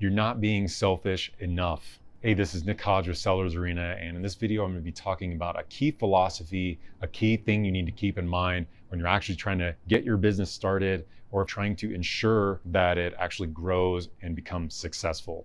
You're not being selfish enough. Hey, this is Nick Hodge with Sellers Arena, and in this video, I'm going to be talking about a key philosophy, a key thing you need to keep in mind when you're actually trying to get your business started or trying to ensure that it actually grows and becomes successful.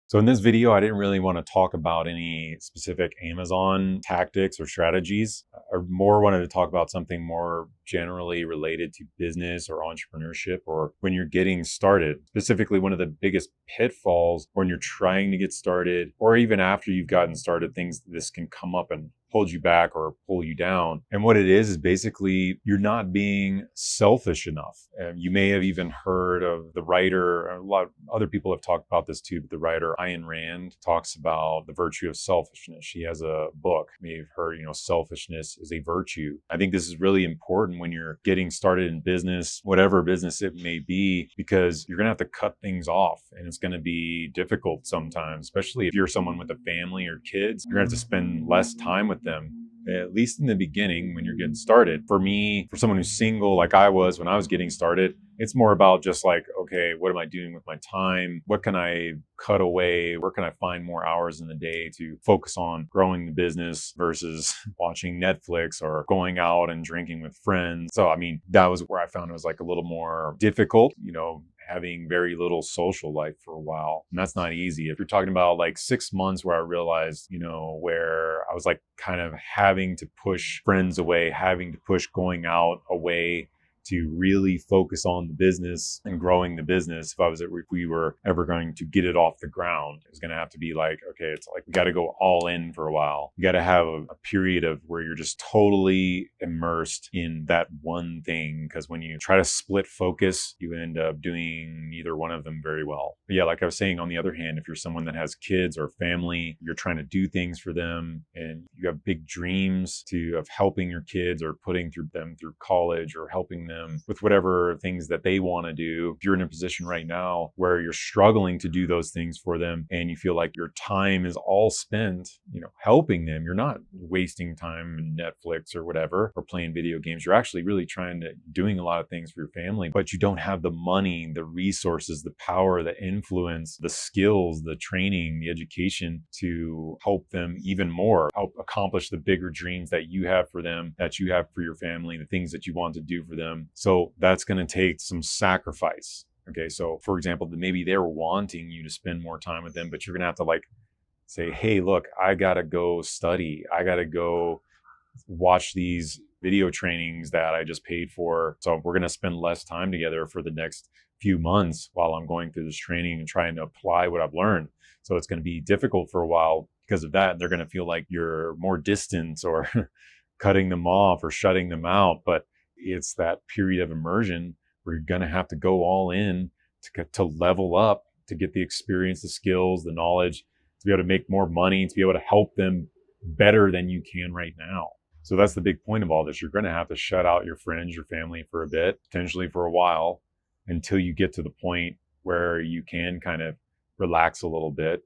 So in this video, I didn't really want to talk about any specific Amazon tactics or strategies. I more wanted to talk about something more generally related to business or entrepreneurship, or when you're getting started. Specifically, one of the biggest pitfalls when you're trying to get started, or even after you've gotten started, things this can come up and hold you back or pull you down. And what it is basically you're not being selfish enough. You may have even heard of the writer, a lot of other people have talked about this too, but the writer Ayn Rand talks about the virtue of selfishness. She has a book, you may have heard, selfishness is a virtue. I think this is really important when you're getting started in business, whatever business it may be, because you're going to have to cut things off and it's going to be difficult sometimes, especially if you're someone with a family or kids. You're going to have to spend less time with them, at least in the beginning when you're getting started. For me, for someone who's single like I was when I was getting started, it's more about just like, okay, what am I doing with my time? What can I cut away? Where can I find more hours in the day to focus on growing the business versus watching Netflix or going out and drinking with friends? So, that was where I found it was like a little more difficult, having very little social life for a while. And that's not easy. If you're talking about like 6 months where I realized, where I was like kind of having to push friends away, having to push going out away to really focus on the business and growing the business. If we were ever going to get it off the ground, it was going to have to be like, okay, it's like we got to go all in for a while. You got to have a period of where you're just totally immersed in that one thing. Because when you try to split focus, you end up doing neither one of them very well. But yeah, like I was saying, on the other hand, if you're someone that has kids or family, you're trying to do things for them and you have big dreams of helping your kids or putting them through college or helping them with whatever things that they want to do. If you're in a position right now where you're struggling to do those things for them and you feel like your time is all spent, helping them, you're not wasting time in Netflix or whatever, or playing video games. You're actually really doing a lot of things for your family, but you don't have the money, the resources, the power, the influence, the skills, the training, the education to help them even more, help accomplish the bigger dreams that you have for them, that you have for your family, the things that you want to do for them. So that's going to take some sacrifice. Okay. So for example, maybe they're wanting you to spend more time with them, but you're going to have to say, hey, look, I got to go study. I got to go watch these video trainings that I just paid for. So we're going to spend less time together for the next few months while I'm going through this training and trying to apply what I've learned. So it's going to be difficult for a while because of that. They're going to feel like you're more distant or cutting them off or shutting them out. But it's that period of immersion where you're going to have to go all in to level up, to get the experience, the skills, the knowledge, to be able to make more money, to be able to help them better than you can right now. So that's the big point of all this. You're going to have to shut out your friends, your family for a bit, potentially for a while, until you get to the point where you can kind of relax a little bit,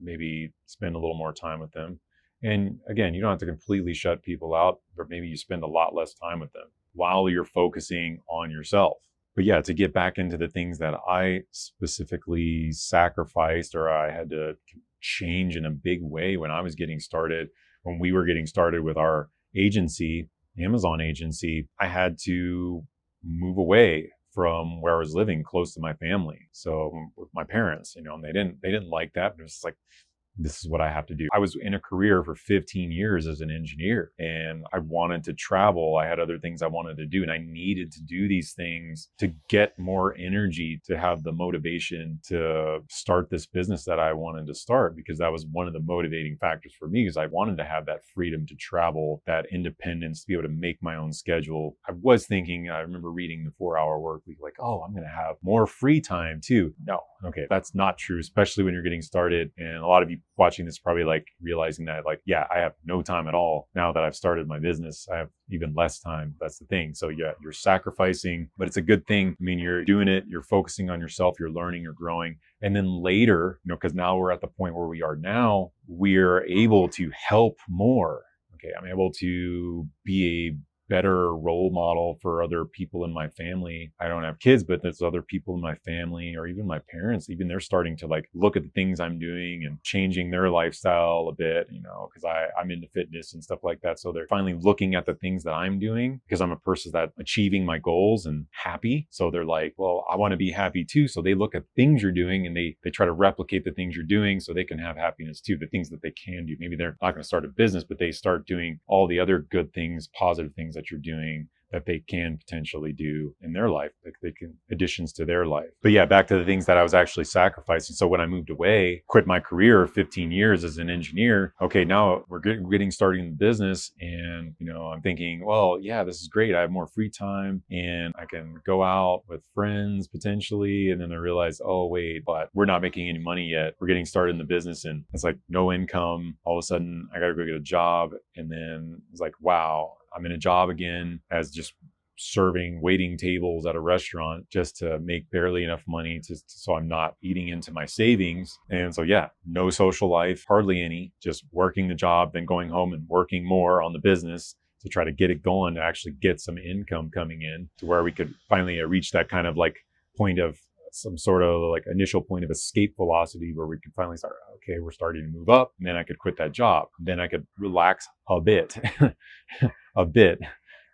maybe spend a little more time with them. And again, you don't have to completely shut people out, but maybe you spend a lot less time with them while you're focusing on yourself. But yeah, to get back into the things that I specifically sacrificed or I had to change in a big way when I was getting started, when we were getting started with our agency, Amazon agency, I had to move away from where I was living close to my family. So with my parents, and they didn't like that, but it was like, this is what I have to do. I was in a career for 15 years as an engineer and I wanted to travel. I had other things I wanted to do and I needed to do these things to get more energy, to have the motivation to start this business that I wanted to start, because that was one of the motivating factors for me, because I wanted to have that freedom to travel, that independence, to be able to make my own schedule. I was thinking, I remember reading the 4-Hour Work Week, like, oh, I'm going to have more free time too. No, okay, that's not true, especially when you're getting started. And a lot of you watching this probably realizing that yeah, I have no time at all. Now that I've started my business, I have even less time. That's the thing. So yeah, you're sacrificing, but it's a good thing. You're doing it, you're focusing on yourself, you're learning, you're growing. And then later, because now we're at the point where we are now, we're able to help more. Okay, I'm able to be a better role model for other people in my family. I don't have kids, but there's other people in my family or even my parents, even they're starting to like look at the things I'm doing and changing their lifestyle a bit, because I'm into fitness and stuff like that. So they're finally looking at the things that I'm doing because I'm a person that's achieving my goals and happy. So they're like, well, I want to be happy too. So they look at things you're doing and they try to replicate the things you're doing so they can have happiness too, the things that they can do. Maybe they're not going to start a business, but they start doing all the other good things, positive things that you're doing that they can potentially do in their life, like they can additions to their life. But yeah, back to the things that I was actually sacrificing. So when I moved away, quit my career of 15 years as an engineer, okay, now we're getting started in the business. And, I'm thinking, well, yeah, this is great. I have more free time and I can go out with friends potentially. And then I realized, oh, wait, but we're not making any money yet. We're getting started in the business and it's like no income. All of a sudden I got to go get a job. And then it's like, wow, I'm in a job again as just waiting tables at a restaurant just to make barely enough money so I'm not eating into my savings. And so, yeah, no social life, hardly any, just working the job, then going home and working more on the business to try to get it going, to actually get some income coming in to where we could finally reach that kind of like point of some sort of like initial point of escape velocity where we could finally start, okay, we're starting to move up. And then I could quit that job. Then I could relax a bit, a bit.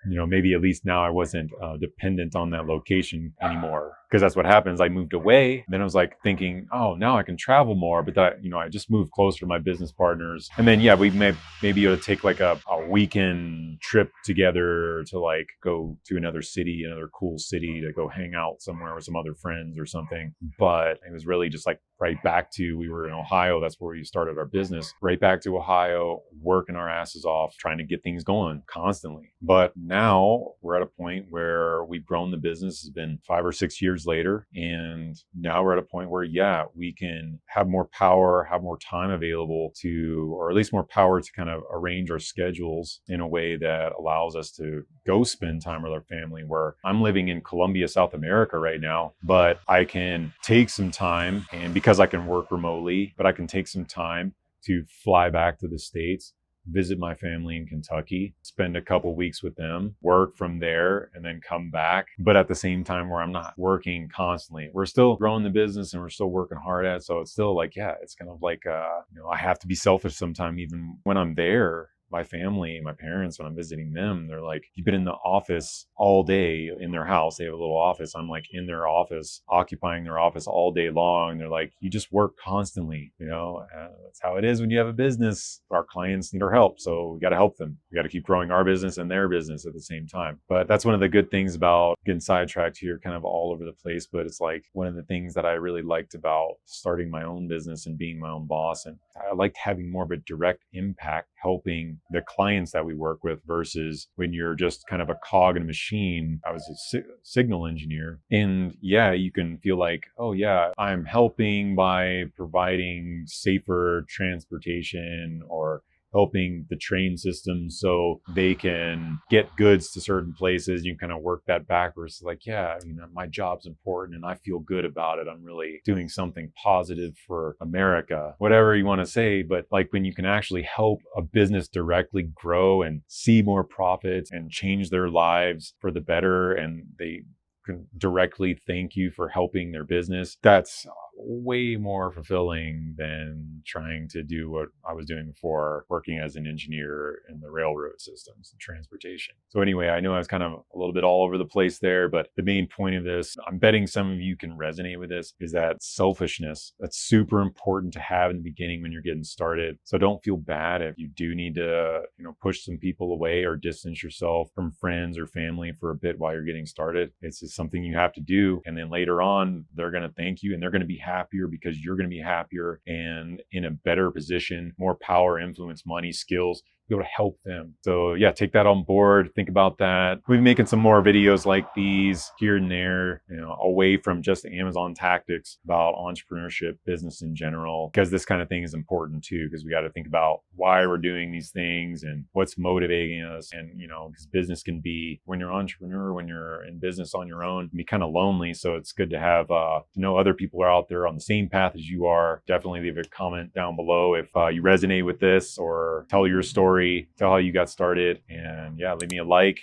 Maybe at least now I wasn't dependent on that location anymore. Because that's what happens. I moved away. Then I was like thinking, oh, now I can travel more. But that, I just moved closer to my business partners. And then, yeah, we maybe to take like a weekend trip together to like go to another city, another cool city to go hang out somewhere with some other friends or something. But it was really just like right back to, we were in Ohio. That's where we started our business. Right back to Ohio, working our asses off, trying to get things going constantly. But now we're at a point where we've grown the business. It's been 5 or 6 years later. And now we're at a point where, yeah, we can have more power, have more time available to, or at least more power to kind of arrange our schedules in a way that allows us to go spend time with our family. Where I'm living in Colombia, South America right now, but I can take some time, and because I can work remotely, but I can take some time to fly back to the States, visit my family in Kentucky, spend a couple weeks with them, work from there, and then come back. But at the same time where I'm not working constantly. We're still growing the business and we're still working hard at it. So it's still like, yeah, it's kind of like, I have to be selfish sometime even when I'm there. My family, my parents, when I'm visiting them, they're like, you've been in the office all day in their house. They have a little office. I'm like in their office, occupying their office all day long. They're like, you just work constantly. That's how it is when you have a business. Our clients need our help. So we got to help them. We got to keep growing our business and their business at the same time. But that's one of the good things about getting sidetracked here, kind of all over the place. But it's like one of the things that I really liked about starting my own business and being my own boss. And I liked having more of a direct impact, helping the clients that we work with versus when you're just kind of a cog in a machine. I was a signal engineer, and yeah, you can feel like, oh yeah, I'm helping by providing safer transportation or helping the train system so they can get goods to certain places. You can kind of work that backwards. Like, yeah, my job's important and I feel good about it. I'm really doing something positive for America, whatever you want to say. But like when you can actually help a business directly grow and see more profits and change their lives for the better, and they can directly thank you for helping their business, that's way more fulfilling than trying to do what I was doing before, working as an engineer in the railroad systems and transportation. So anyway, I know I was kind of a little bit all over the place there, but the main point of this, I'm betting some of you can resonate with this, is that selfishness. That's super important to have in the beginning when you're getting started. So don't feel bad if you do need to, push some people away or distance yourself from friends or family for a bit while you're getting started. It's just something you have to do. And then later on, they're going to thank you and they're going to be happier because you're going to be happier and in a better position, more power, influence, money, skills, be able to help them. So yeah, take that on board. Think about that. We'll be making some more videos like these here and there, away from just Amazon tactics, about entrepreneurship, business in general, because this kind of thing is important too, because we got to think about why we're doing these things and what's motivating us. And, because business can be, when you're an entrepreneur, when you're in business on your own, it can be kind of lonely. So it's good to have, to know other people are out there on the same path as you are. Definitely leave a comment down below if you resonate with this, or tell your story, tell how you got started, and yeah, leave me a like,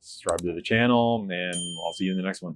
subscribe to the channel, and I'll see you in the next one.